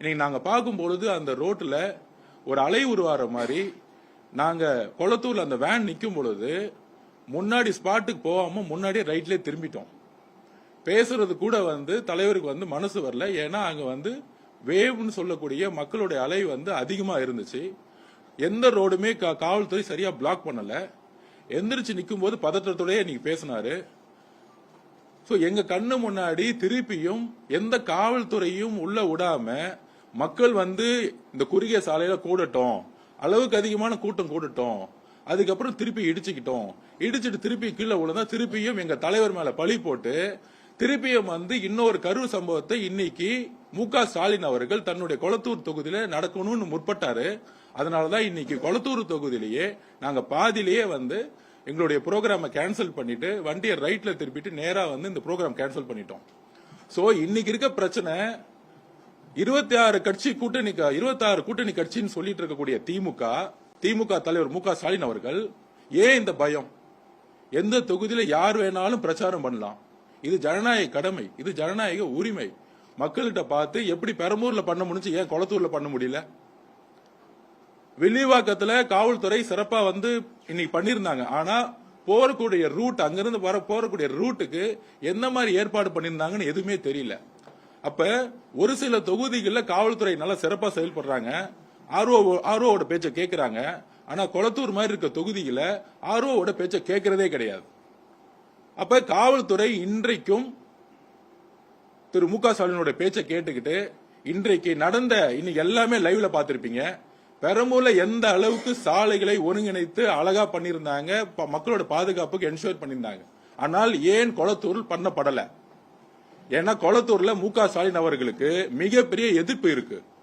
இன்னைக்கு நாங்க பார்க்கும் பொழுது அந்த ரோட்ல ஒரு அலை உருவாற மாதிரி நாங்க கொளத்தூர்ல அந்த வேன் நிக்கும் பொழுது முன்னாடி ஸ்பாட்டுக்கு போகாம முன்னாடியே ரைட்லயே திரும்பிட்டோம். பேசுறது கூட தலைவருக்கு மனசு வரல. ஏன்னா அங்க வேவ்னு சொல்லக்கூடிய மக்களுடைய அலை அதிகமா இருந்துச்சு. எந்த ரோடுமே காவல்துறை சரியா பிளாக் பண்ணல. எந்திரிச்சு நிக்கும் போது பதற்றத்தோடய நீங்க பேசினாரு. எங்க கண்ணு முன்னாடி திருப்பியும் எந்த காவல்துறையும் உள்ள விடாம மக்கள் இந்த குறுகிய சாலையில கூடட்டும், அளவுக்கு அதிகமான கூட்டம் கூடட்டும், அதுக்கப்புறம் திருப்பி இடிச்சிட்டு திருப்பி கீழே விழுந்தா திருப்பியும் எங்க தலைவர் மேல பழி போட்டு திருப்பியும் இன்னொரு கரூர் சம்பவத்தை இன்னைக்கு மு.க. ஸ்டாலின் அவர்கள் தன்னுடைய கொளத்தூர் தொகுதியில நடக்கணும்னு முற்பட்டாரு. அதனாலதான் இன்னைக்கு கொளத்தூர் தொகுதியிலேயே நாங்க பாதியிலேயே எங்களுடைய ப்ரோக்ராம கேன்சல் பண்ணிட்டு வண்டியை ரைட்ல திருப்பிட்டு நேரா இந்த ப்ரோக்ராம் கேன்சல் பண்ணிட்டோம். சோ இன்னைக்கு இருக்க பிரச்சனை 26 கூட்டணி கட்சின்னு சொல்லிட்டு இருக்கக்கூடிய திமுக தலைவர் மு.க. ஸ்டாலின் அவர்கள் ஏன் இந்த பயம்? எந்த தொகுதியில யார் வேணாலும் பிரச்சாரம் பண்ணலாம். இது ஜனநாயக கடமை, இது ஜனநாயக உரிமை. மக்கள்கிட்ட பார்த்து எப்படி பெரம்பூர்ல பண்ண முடிஞ்சு ஏன் கொளத்தூர்ல பண்ண முடியல? வில்லிவாக்கத்துல காவல்துறை சிறப்பா இன்னைக்கு பண்ணிருந்தாங்க. ஆனா போறக்கூடிய ரூட் அங்கிருந்து போறக்கூடிய ரூட்டுக்கு என்ன மாதிரி ஏற்பாடு பண்ணிருந்தாங்கன்னு எதுவுமே தெரியல. அப்ப ஒரு சில தொகுதிகளில் காவல்துறை நல்லா சிறப்பா செயல்படுறாங்க, ஆர்ஓவோட பேச்ச கேட்கிறாங்க. ஆனா கொளத்தூர் மாதிரி இருக்க தொகுதியில ஆர்ஓவோட பேச்ச கேட்கறதே கிடையாது. அப்ப காவல்துறை இன்றைக்கும் திரு மு.க. ஸ்டாலினோட பேச்ச கேட்டுக்கிட்டு இன்றைக்கு நடந்த இன்னைக்கு எல்லாமே லைவ்ல பாத்திருப்பீங்க. பெரம்பூர்ல எந்த அளவுக்கு சாலைகளை ஒருங்கிணைத்து அழகா பண்ணிருந்தாங்க, மக்களோட பாதுகாப்புக்கு என்ஷூர் பண்ணிருந்தாங்க. ஆனால் ஏன் கொளத்தூர் பண்ணப்படல? ஏன்னா கொளத்தூர்ல மு.க. ஸ்டாலின் அவர்களுக்கு மிகப்பெரிய எதிர்ப்பு இருக்கு.